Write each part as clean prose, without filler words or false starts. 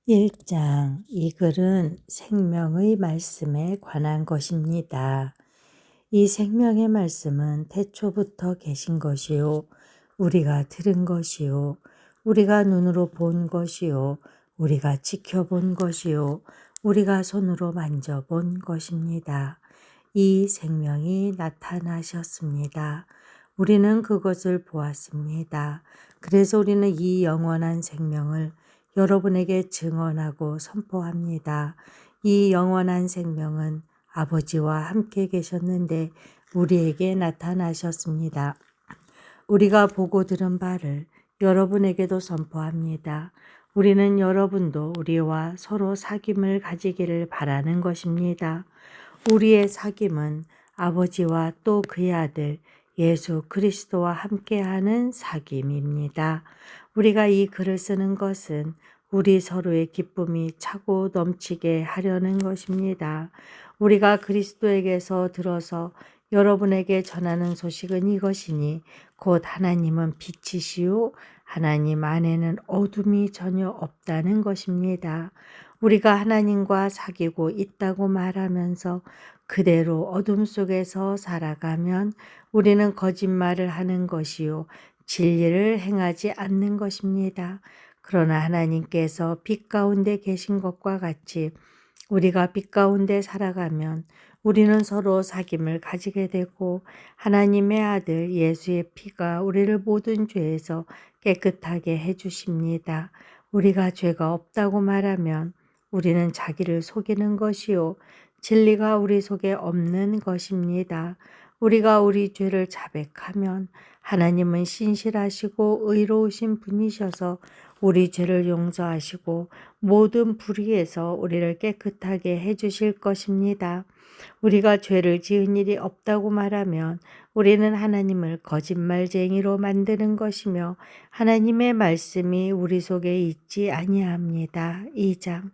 1장 이 글은 생명의 말씀에 관한 것입니다. 이 생명의 말씀은 태초부터 계신 것이요 우리가 들은 것이요 우리가 눈으로 본 것이요 우리가 지켜본 것이요 우리가 손으로 만져본 것입니다. 이 생명이 나타나셨습니다. 우리는 그것을 보았습니다. 그래서 우리는 이 영원한 생명을 여러분에게 증언하고 선포합니다. 이 영원한 생명은 아버지와 함께 계셨는데 우리에게 나타나셨습니다. 우리가 보고 들은 바를 여러분에게도 선포합니다. 우리는 여러분도 우리와 서로 사귐을 가지기를 바라는 것입니다. 우리의 사귐은 아버지와 또 그의 아들 예수 그리스도와 함께하는 사귐입니다. 우리가 이 글을 쓰는 것은 우리 서로의 기쁨이 차고 넘치게 하려는 것입니다. 우리가 그리스도에게서 들어서 여러분에게 전하는 소식은 이것이니 곧 하나님은 빛이시요 하나님 안에는 어둠이 전혀 없다는 것입니다. 우리가 하나님과 사귀고 있다고 말하면서 그대로 어둠 속에서 살아가면 우리는 거짓말을 하는 것이요 진리를 행하지 않는 것입니다. 그러나 하나님께서 빛 가운데 계신 것과 같이 우리가 빛 가운데 살아가면 우리는 서로 사귐을 가지게 되고 하나님의 아들 예수의 피가 우리를 모든 죄에서 깨끗하게 해주십니다. 우리가 죄가 없다고 말하면 우리는 자기를 속이는 것이요 진리가 우리 속에 없는 것입니다. 우리가 우리 죄를 자백하면 하나님은 신실하시고 의로우신 분이셔서 우리 죄를 용서하시고 모든 불의에서 우리를 깨끗하게 해주실 것입니다. 우리가 죄를 지은 일이 없다고 말하면 우리는 하나님을 거짓말쟁이로 만드는 것이며 하나님의 말씀이 우리 속에 있지 아니합니다. 2장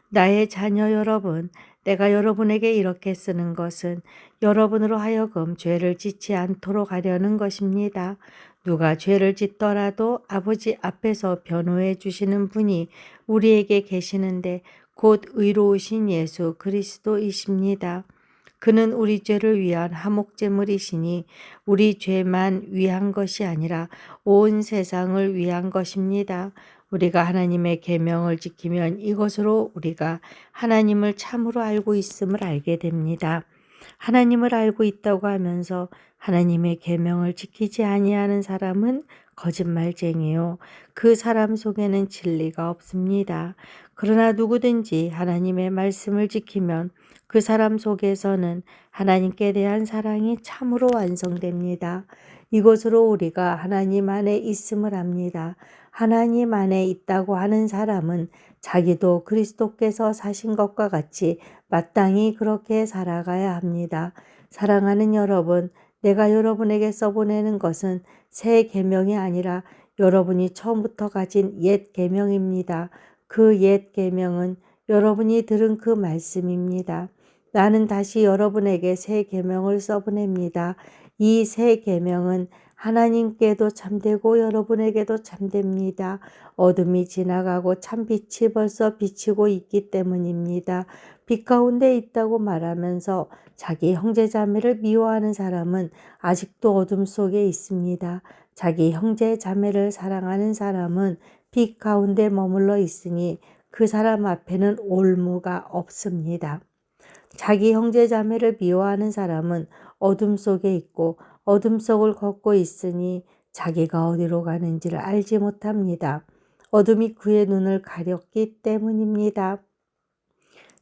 나의 자녀 여러분, 내가 여러분에게 이렇게 쓰는 것은 여러분으로 하여금 죄를 짓지 않도록 하려는 것입니다. 누가 죄를 짓더라도 아버지 앞에서 변호해 주시는 분이 우리에게 계시는데 곧 의로우신 예수 그리스도이십니다. 그는 우리 죄를 위한 화목제물이시니 우리 죄만 위한 것이 아니라 온 세상을 위한 것입니다. 우리가 하나님의 계명을 지키면 이것으로 우리가 하나님을 참으로 알고 있음을 알게 됩니다. 하나님을 알고 있다고 하면서 하나님의 계명을 지키지 아니하는 사람은 거짓말쟁이요. 그 사람 속에는 진리가 없습니다. 그러나 누구든지 하나님의 말씀을 지키면 그 사람 속에서는 하나님께 대한 사랑이 참으로 완성됩니다. 이것으로 우리가 하나님 안에 있음을 압니다. 하나님 안에 있다고 하는 사람은 자기도 그리스도께서 사신 것과 같이 마땅히 그렇게 살아가야 합니다. 사랑하는 여러분, 내가 여러분에게 써보내는 것은 새 계명이 아니라 여러분이 처음부터 가진 옛 계명입니다. 그 옛 계명은 여러분이 들은 그 말씀입니다. 나는 다시 여러분에게 새 계명을 써보냅니다. 이 새 계명은 하나님께도 참되고 여러분에게도 참됩니다. 어둠이 지나가고 참빛이 벌써 비치고 있기 때문입니다. 빛 가운데 있다고 말하면서 자기 형제자매를 미워하는 사람은 아직도 어둠 속에 있습니다. 자기 형제자매를 사랑하는 사람은 빛 가운데 머물러 있으니 그 사람 앞에는 올무가 없습니다. 자기 형제자매를 미워하는 사람은 어둠 속에 있고 어둠 속을 걷고 있으니 자기가 어디로 가는지를 알지 못합니다. 어둠이 그의 눈을 가렸기 때문입니다.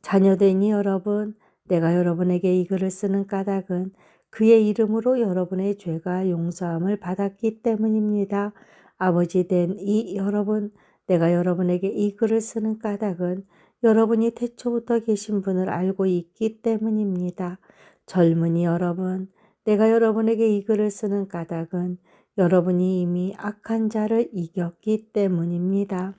자녀되니 여러분, 내가 여러분에게 이 글을 쓰는 까닭은 그의 이름으로 여러분의 죄가 용서함을 받았기 때문입니다. 아버지 된 이 여러분, 내가 여러분에게 이 글을 쓰는 까닭은 여러분이 태초부터 계신 분을 알고 있기 때문입니다. 젊은이 여러분, 내가 여러분에게 이 글을 쓰는 까닭은 여러분이 이미 악한 자를 이겼기 때문입니다.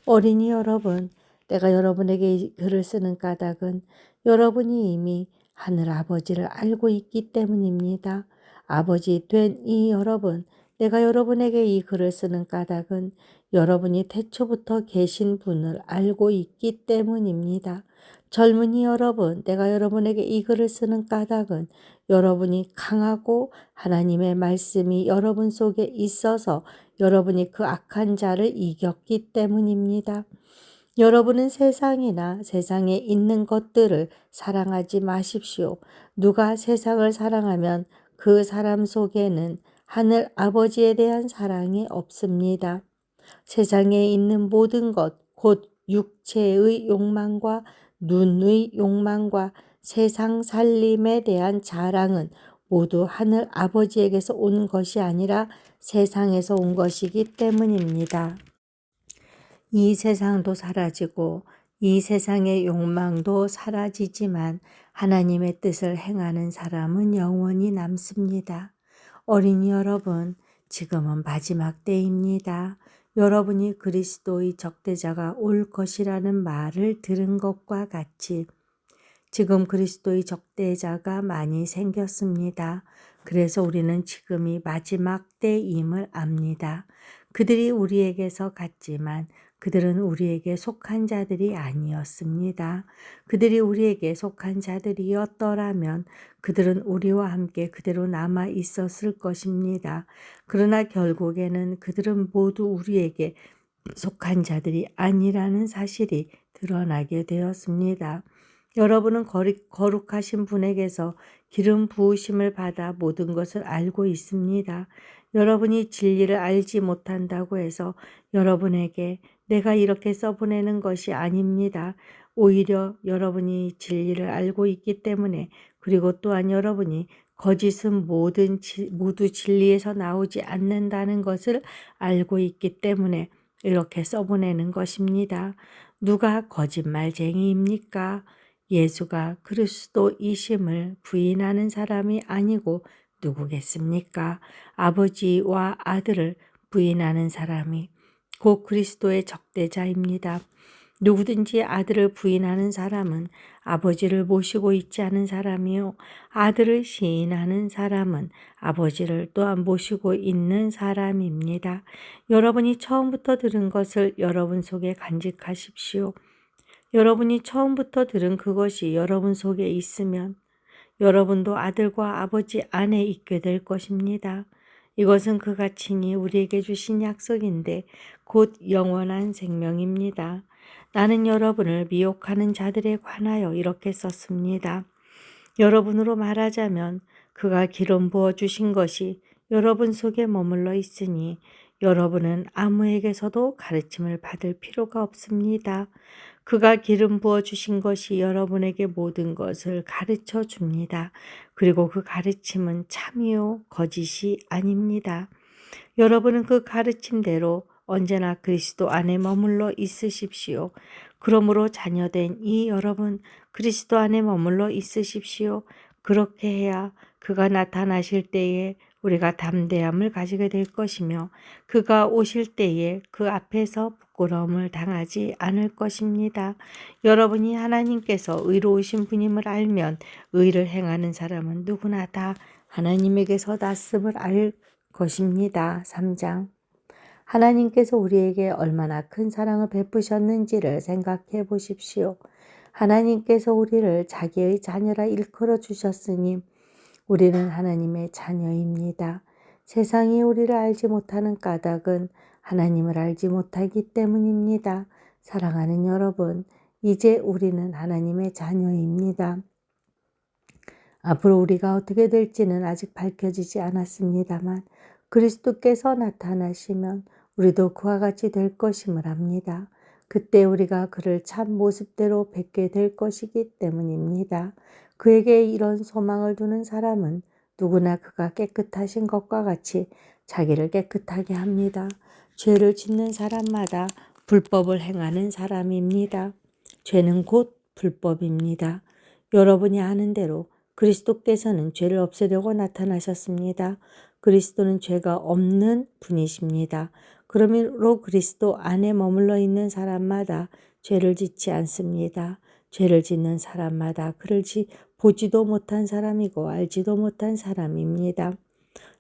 어린이 여러분, 내가 여러분에게 이 글을 쓰는 까닭은 여러분이 이미 하늘 아버지를 알고 있기 때문입니다. 아버지 된 이 여러분, 내가 여러분에게 이 글을 쓰는 까닭은 여러분이 태초부터 계신 분을 알고 있기 때문입니다. 젊은이 여러분, 내가 여러분에게 이 글을 쓰는 까닭은 여러분이 강하고 하나님의 말씀이 여러분 속에 있어서 여러분이 그 악한 자를 이겼기 때문입니다. 여러분은 세상이나 세상에 있는 것들을 사랑하지 마십시오. 누가 세상을 사랑하면 그 사람 속에는 하늘 아버지에 대한 사랑이 없습니다. 세상에 있는 모든 것, 곧 육체의 욕망과 눈의 욕망과 세상 살림에 대한 자랑은 모두 하늘 아버지에게서 온 것이 아니라 세상에서 온 것이기 때문입니다. 이 세상도 사라지고 이 세상의 욕망도 사라지지만 하나님의 뜻을 행하는 사람은 영원히 남습니다. 어린이 여러분, 지금은 마지막 때입니다. 여러분이 그리스도의 적대자가 올 것이라는 말을 들은 것과 같이 지금 그리스도의 적대자가 많이 생겼습니다. 그래서 우리는 지금이 마지막 때임을 압니다. 그들이 우리에게서 갔지만 그들은 우리에게 속한 자들이 아니었습니다. 그들이 우리에게 속한 자들이었더라면 그들은 우리와 함께 그대로 남아 있었을 것입니다. 그러나 결국에는 그들은 모두 우리에게 속한 자들이 아니라는 사실이 드러나게 되었습니다. 여러분은 거룩하신 분에게서 기름 부으심을 받아 모든 것을 알고 있습니다. 여러분이 진리를 알지 못한다고 해서 여러분에게 내가 이렇게 써보내는 것이 아닙니다. 오히려 여러분이 진리를 알고 있기 때문에, 그리고 또한 여러분이 거짓은 모두 진리에서 나오지 않는다는 것을 알고 있기 때문에 이렇게 써보내는 것입니다. 누가 거짓말쟁이입니까? 예수가 그리스도이심을 부인하는 사람이 아니고 누구겠습니까? 아버지와 아들을 부인하는 사람이 곧 그리스도의 적대자입니다. 누구든지 아들을 부인하는 사람은 아버지를 모시고 있지 않은 사람이요, 아들을 시인하는 사람은 아버지를 또한 모시고 있는 사람입니다. 여러분이 처음부터 들은 것을 여러분 속에 간직하십시오. 여러분이 처음부터 들은 그것이 여러분 속에 있으면 여러분도 아들과 아버지 안에 있게 될 것입니다. 이것은 그가 친히 우리에게 주신 약속인데 곧 영원한 생명입니다. 나는 여러분을 미혹하는 자들에 관하여 이렇게 썼습니다. 여러분으로 말하자면 그가 기름 부어 주신 것이 여러분 속에 머물러 있으니 여러분은 아무에게서도 가르침을 받을 필요가 없습니다. 그가 기름 부어 주신 것이 여러분에게 모든 것을 가르쳐 줍니다. 그리고 그 가르침은 참이요 거짓이 아닙니다. 여러분은 그 가르침대로 언제나 그리스도 안에 머물러 있으십시오. 그러므로 자녀된 이 여러분, 그리스도 안에 머물러 있으십시오. 그렇게 해야 그가 나타나실 때에 우리가 담대함을 가지게 될 것이며 그가 오실 때에 그 앞에서 부끄러움을 당하지 않을 것입니다. 여러분이 하나님께서 의로우신 분임을 알면 의를 행하는 사람은 누구나 다 하나님에게서 났음을 알 것입니다. 3장. 하나님께서 우리에게 얼마나 큰 사랑을 베푸셨는지를 생각해 보십시오. 하나님께서 우리를 자기의 자녀라 일컬어 주셨으니 우리는 하나님의 자녀입니다. 세상이 우리를 알지 못하는 까닭은 하나님을 알지 못하기 때문입니다. 사랑하는 여러분, 이제 우리는 하나님의 자녀입니다. 앞으로 우리가 어떻게 될지는 아직 밝혀지지 않았습니다만 그리스도께서 나타나시면 우리도 그와 같이 될 것임을 압니다. 그때 우리가 그를 참 모습대로 뵙게 될 것이기 때문입니다. 그에게 이런 소망을 두는 사람은 누구나 그가 깨끗하신 것과 같이 자기를 깨끗하게 합니다. 죄를 짓는 사람마다 불법을 행하는 사람입니다. 죄는 곧 불법입니다. 여러분이 아는 대로 그리스도께서는 죄를 없애려고 나타나셨습니다. 그리스도는 죄가 없는 분이십니다. 그러므로 그리스도 안에 머물러 있는 사람마다 죄를 짓지 않습니다. 죄를 짓는 사람마다 그를 보지도 못한 사람이고 알지도 못한 사람입니다.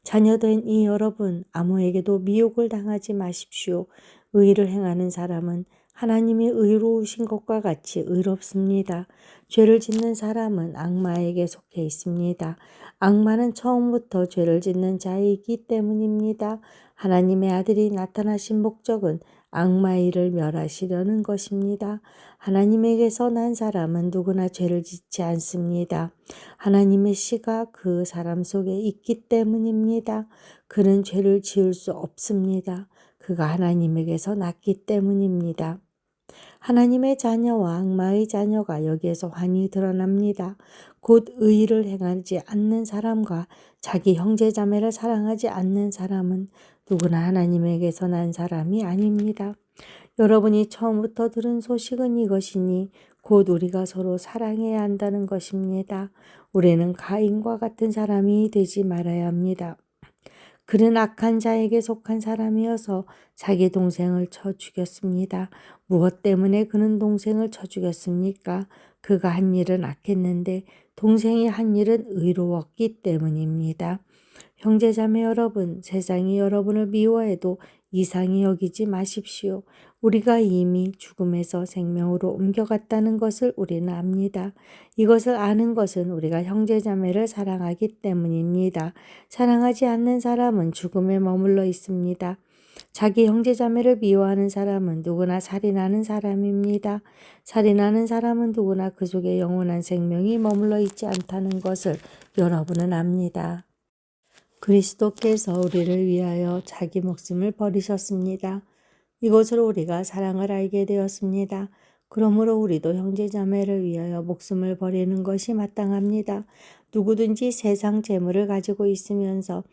자녀된 이 여러분, 아무에게도 미혹을 당하지 마십시오. 의를 행하는 사람은 하나님이 의로우신 것과 같이 의롭습니다. 죄를 짓는 사람은 악마에게 속해 있습니다. 악마는 처음부터 죄를 짓는 자이기 때문입니다. 하나님의 아들이 나타나신 목적은 악마의 일을 멸하시려는 것입니다. 하나님에게서 난 사람은 누구나 죄를 짓지 않습니다. 하나님의 씨가 그 사람 속에 있기 때문입니다. 그는 죄를 지을 수 없습니다. 그가 하나님에게서 났기 때문입니다. 하나님의 자녀와 악마의 자녀가 여기에서 환히 드러납니다. 곧 의를 행하지 않는 사람과 자기 형제자매를 사랑하지 않는 사람은 누구나 하나님에게서 난 사람이 아닙니다. 여러분이 처음부터 들은 소식은 이것이니 곧 우리가 서로 사랑해야 한다는 것입니다. 우리는 가인과 같은 사람이 되지 말아야 합니다. 그는 악한 자에게 속한 사람이어서 자기 동생을 쳐 죽였습니다. 무엇 때문에 그는 동생을 쳐 죽였습니까? 그가 한 일은 악했는데 동생이 한 일은 의로웠기 때문입니다. 형제자매 여러분, 세상이 여러분을 미워해도 이상히 여기지 마십시오. 우리가 이미 죽음에서 생명으로 옮겨갔다는 것을 우리는 압니다. 이것을 아는 것은 우리가 형제자매를 사랑하기 때문입니다. 사랑하지 않는 사람은 죽음에 머물러 있습니다. 자기 형제자매를 미워하는 사람은 누구나 살인하는 사람입니다. 살인하는 사람은 누구나 그 속에 영원한 생명이 머물러 있지 않다는 것을 여러분은 압니다. 그리스도께서 우리를 위하여 자기 목숨을 버리셨습니다. 이것으로 우리가 사랑을 알게 되었습니다. 그러므로 우리도 형제자매를 위하여 목숨을 버리는 것이 마땅합니다. 누구든지 세상 재물을 가지고 있으면서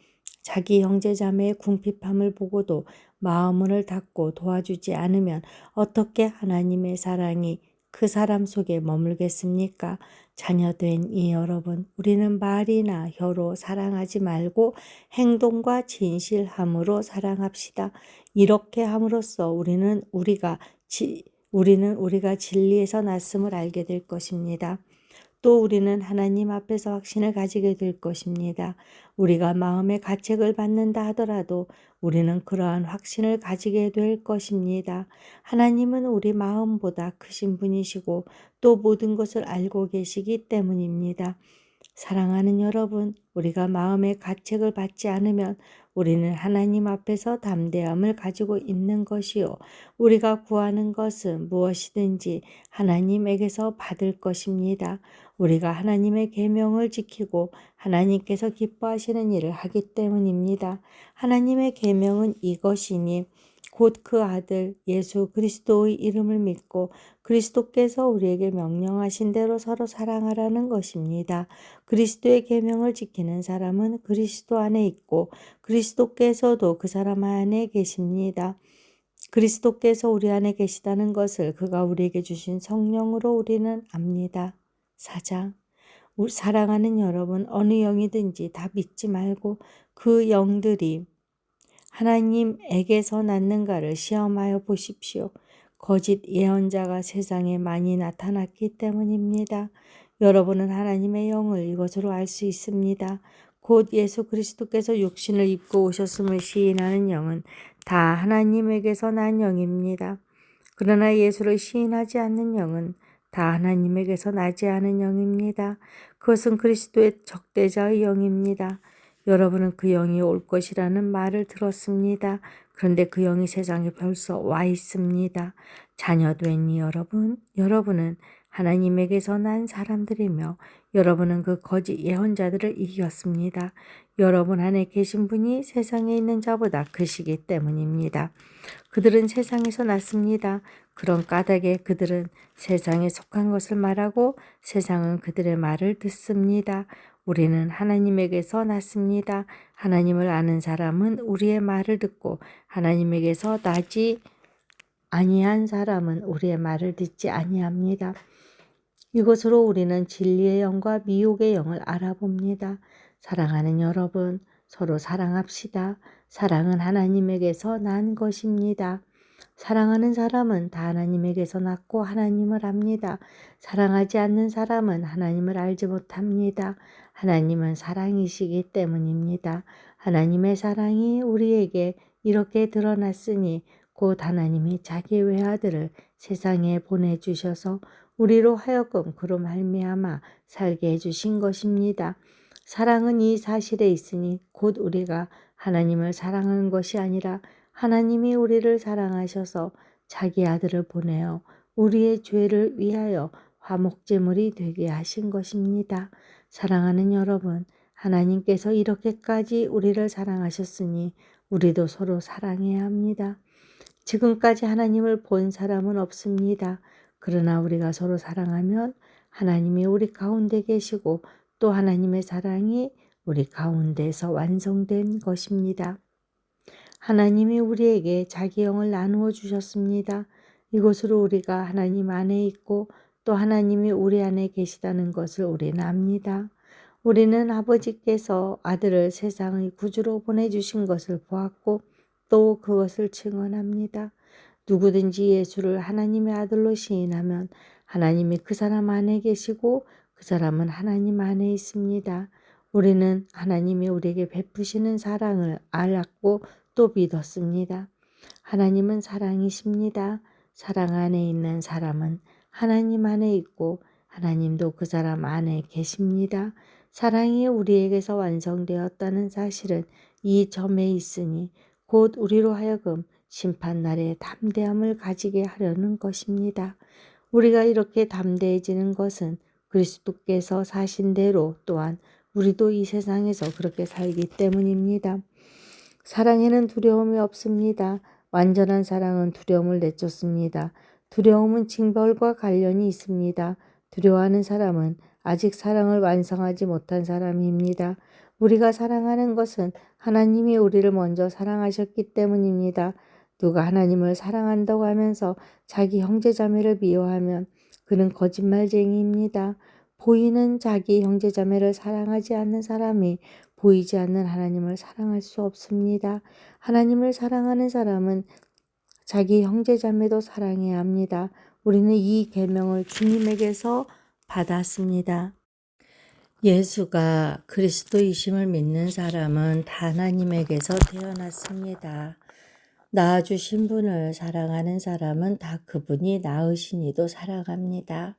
자기 형제자매의 궁핍함을 보고도 마음을 닫고 도와주지 않으면 어떻게 하나님의 사랑이 그 사람 속에 머물겠습니까? 자녀된 이 여러분, 우리는 말이나 혀로 사랑하지 말고 행동과 진실함으로 사랑합시다. 이렇게 함으로써 우리는 우리가 진리에서 났음을 알게 될 것입니다. 또 우리는 하나님 앞에서 확신을 가지게 될 것입니다. 우리가 마음의 가책을 받는다 하더라도 우리는 그러한 확신을 가지게 될 것입니다. 하나님은 우리 마음보다 크신 분이시고 또 모든 것을 알고 계시기 때문입니다. 사랑하는 여러분, 우리가 마음의 가책을 받지 않으면 우리는 하나님 앞에서 담대함을 가지고 있는 것이요. 우리가 구하는 것은 무엇이든지 하나님에게서 받을 것입니다. 우리가 하나님의 계명을 지키고 하나님께서 기뻐하시는 일을 하기 때문입니다. 하나님의 계명은 이것이니 곧 그 아들 예수 그리스도의 이름을 믿고 그리스도께서 우리에게 명령하신 대로 서로 사랑하라는 것입니다. 그리스도의 계명을 지키는 사람은 그리스도 안에 있고 그리스도께서도 그 사람 안에 계십니다. 그리스도께서 우리 안에 계시다는 것을 그가 우리에게 주신 성령으로 우리는 압니다. 4장 사랑하는 여러분, 어느 영이든지 다 믿지 말고 그 영들이 하나님에게서 났는가를 시험하여 보십시오. 거짓 예언자가 세상에 많이 나타났기 때문입니다. 여러분은 하나님의 영을 이것으로 알 수 있습니다. 곧 예수 그리스도께서 육신을 입고 오셨음을 시인하는 영은 다 하나님에게서 난 영입니다. 그러나 예수를 시인하지 않는 영은 다 하나님에게서 나지 않은 영입니다. 그것은 그리스도의 적대자의 영입니다. 여러분은 그 영이 올 것이라는 말을 들었습니다. 그런데 그 영이 세상에 벌써 와 있습니다. 자녀된 여러분은 하나님에게서 난 사람들이며 여러분은 그 거짓 예언자들을 이겼습니다. 여러분 안에 계신 분이 세상에 있는 자보다 크시기 때문입니다. 그들은 세상에서 났습니다. 그런 까닭에 그들은 세상에 속한 것을 말하고 세상은 그들의 말을 듣습니다. 우리는 하나님에게서 났습니다. 하나님을 아는 사람은 우리의 말을 듣고 하나님에게서 나지 아니한 사람은 우리의 말을 듣지 아니합니다. 이것으로 우리는 진리의 영과 미혹의 영을 알아봅니다. 사랑하는 여러분, 서로 사랑합시다. 사랑은 하나님에게서 난 것입니다. 사랑하는 사람은 다 하나님에게서 났고 하나님을 압니다. 사랑하지 않는 사람은 하나님을 알지 못합니다. 하나님은 사랑이시기 때문입니다. 하나님의 사랑이 우리에게 이렇게 드러났으니 곧 하나님이 자기 외아들을 세상에 보내주셔서 우리로 하여금 그로 말미암아 살게 해주신 것입니다. 사랑은 이 사실에 있으니 곧 우리가 하나님을 사랑하는 것이 아니라 하나님이 우리를 사랑하셔서 자기 아들을 보내어 우리의 죄를 위하여 화목제물이 되게 하신 것입니다. 사랑하는 여러분, 하나님께서 이렇게까지 우리를 사랑하셨으니 우리도 서로 사랑해야 합니다. 지금까지 하나님을 본 사람은 없습니다. 그러나 우리가 서로 사랑하면 하나님이 우리 가운데 계시고 또 하나님의 사랑이 우리 가운데서 완성된 것입니다. 하나님이 우리에게 자기 영을 나누어 주셨습니다. 이것으로 우리가 하나님 안에 있고 또 하나님이 우리 안에 계시다는 것을 우리는 압니다. 우리는 아버지께서 아들을 세상의 구주로 보내주신 것을 보았고 또 그것을 증언합니다. 누구든지 예수를 하나님의 아들로 시인하면 하나님이 그 사람 안에 계시고 그 사람은 하나님 안에 있습니다. 우리는 하나님이 우리에게 베푸시는 사랑을 알았고 또 믿었습니다. 하나님은 사랑이십니다. 사랑 안에 있는 사람은 하나님 안에 있고 하나님도 그 사람 안에 계십니다. 사랑이 우리에게서 완성되었다는 사실은 이 점에 있으니 곧 우리로 하여금 심판날에 담대함을 가지게 하려는 것입니다. 우리가 이렇게 담대해지는 것은 그리스도께서 사신 대로 또한 우리도 이 세상에서 그렇게 살기 때문입니다. 사랑에는 두려움이 없습니다. 완전한 사랑은 두려움을 내쫓습니다. 두려움은 징벌과 관련이 있습니다. 두려워하는 사람은 아직 사랑을 완성하지 못한 사람입니다. 우리가 사랑하는 것은 하나님이 우리를 먼저 사랑하셨기 때문입니다. 누가 하나님을 사랑한다고 하면서 자기 형제자매를 미워하면 그는 거짓말쟁이입니다. 보이는 자기 형제자매를 사랑하지 않는 사람이 보이지 않는 하나님을 사랑할 수 없습니다. 하나님을 사랑하는 사람은 자기 형제자매도 사랑해야 합니다. 우리는 이 계명을 주님에게서 받았습니다. 예수가 그리스도이심을 믿는 사람은 다 하나님에게서 태어났습니다. 낳아주신 분을 사랑하는 사람은 다 그분이 낳으신 이도 사랑합니다.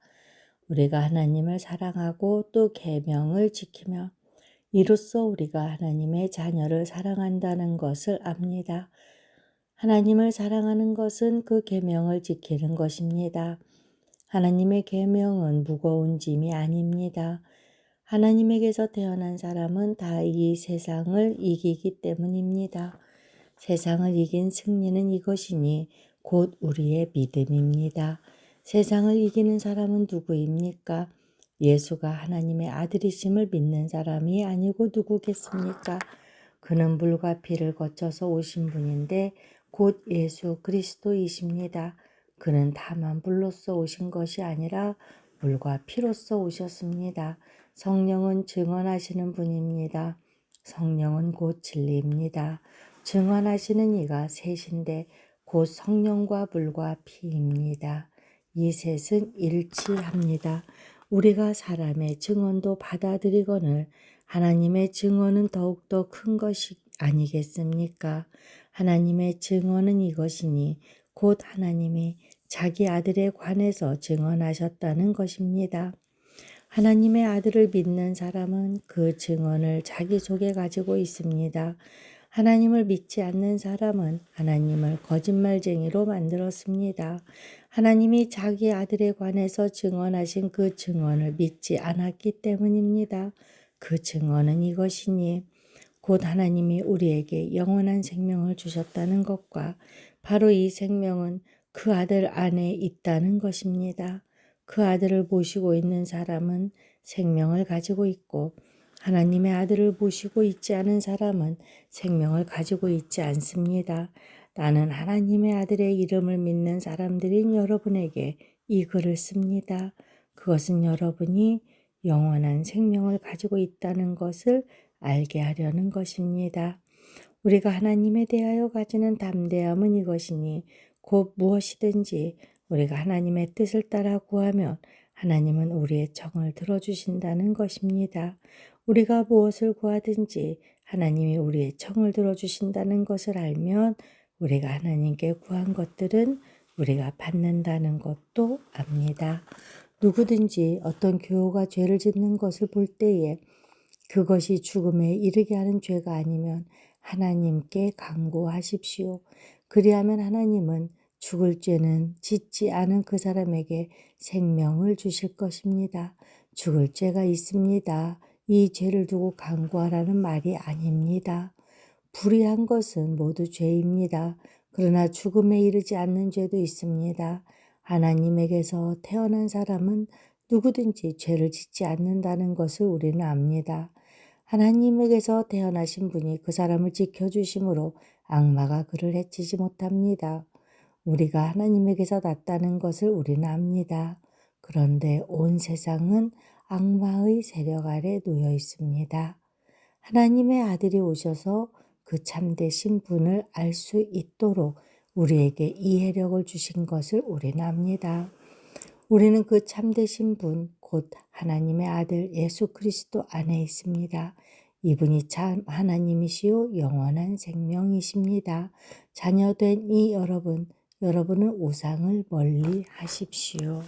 우리가 하나님을 사랑하고 또 계명을 지키며 이로써 우리가 하나님의 자녀를 사랑한다는 것을 압니다. 하나님을 사랑하는 것은 그 계명을 지키는 것입니다. 하나님의 계명은 무거운 짐이 아닙니다. 하나님에게서 태어난 사람은 다 이 세상을 이기기 때문입니다. 세상을 이긴 승리는 이것이니 곧 우리의 믿음입니다. 세상을 이기는 사람은 누구입니까? 예수가 하나님의 아들이심을 믿는 사람이 아니고 누구겠습니까? 그는 물과 피를 거쳐서 오신 분인데 곧 예수 그리스도이십니다. 그는 다만 불로써 오신 것이 아니라 물과 피로써 오셨습니다. 성령은 증언하시는 분입니다. 성령은 곧 진리입니다. 증언하시는 이가 셋인데 곧 성령과 물과 피입니다. 이 셋은 일치합니다. 우리가 사람의 증언도 받아들이거늘 하나님의 증언은 더욱더 큰 것이 아니겠습니까? 하나님의 증언은 이것이니 곧 하나님이 자기 아들에 관해서 증언하셨다는 것입니다. 하나님의 아들을 믿는 사람은 그 증언을 자기 속에 가지고 있습니다. 하나님을 믿지 않는 사람은 하나님을 거짓말쟁이로 만들었습니다. 하나님이 자기 아들에 관해서 증언하신 그 증언을 믿지 않았기 때문입니다. 그 증언은 이것이니 곧 하나님이 우리에게 영원한 생명을 주셨다는 것과 바로 이 생명은 그 아들 안에 있다는 것입니다. 그 아들을 모시고 있는 사람은 생명을 가지고 있고 하나님의 아들을 모시고 있지 않은 사람은 생명을 가지고 있지 않습니다. 나는 하나님의 아들의 이름을 믿는 사람들인 여러분에게 이 글을 씁니다. 그것은 여러분이 영원한 생명을 가지고 있다는 것을 알게 하려는 것입니다. 우리가 하나님에 대하여 가지는 담대함은 이것이니 곧 무엇이든지 우리가 하나님의 뜻을 따라 구하면 하나님은 우리의 청을 들어주신다는 것입니다. 우리가 무엇을 구하든지 하나님이 우리의 청을 들어주신다는 것을 알면 우리가 하나님께 구한 것들은 우리가 받는다는 것도 압니다. 누구든지 어떤 교우가 죄를 짓는 것을 볼 때에 그것이 죽음에 이르게 하는 죄가 아니면 하나님께 간구하십시오. 그리하면 하나님은 죽을 죄는 짓지 않은 그 사람에게 생명을 주실 것입니다. 죽을 죄가 있습니다. 이 죄를 두고 간구하라는 말이 아닙니다. 불의한 것은 모두 죄입니다. 그러나 죽음에 이르지 않는 죄도 있습니다. 하나님에게서 태어난 사람은 누구든지 죄를 짓지 않는다는 것을 우리는 압니다. 하나님에게서 태어나신 분이 그 사람을 지켜주심으로 악마가 그를 해치지 못합니다. 우리가 하나님에게서 났다는 것을 우리는 압니다. 그런데 온 세상은 악마의 세력 아래 놓여 있습니다. 하나님의 아들이 오셔서 그 참되신 분을 알 수 있도록 우리에게 이해력을 주신 것을 우리는 압니다. 우리는 그 참되신 분, 곧 하나님의 아들 예수 그리스도 안에 있습니다. 이분이 참 하나님이시요 영원한 생명이십니다. 자녀된 이 여러분, 여러분은 우상을 멀리 하십시오.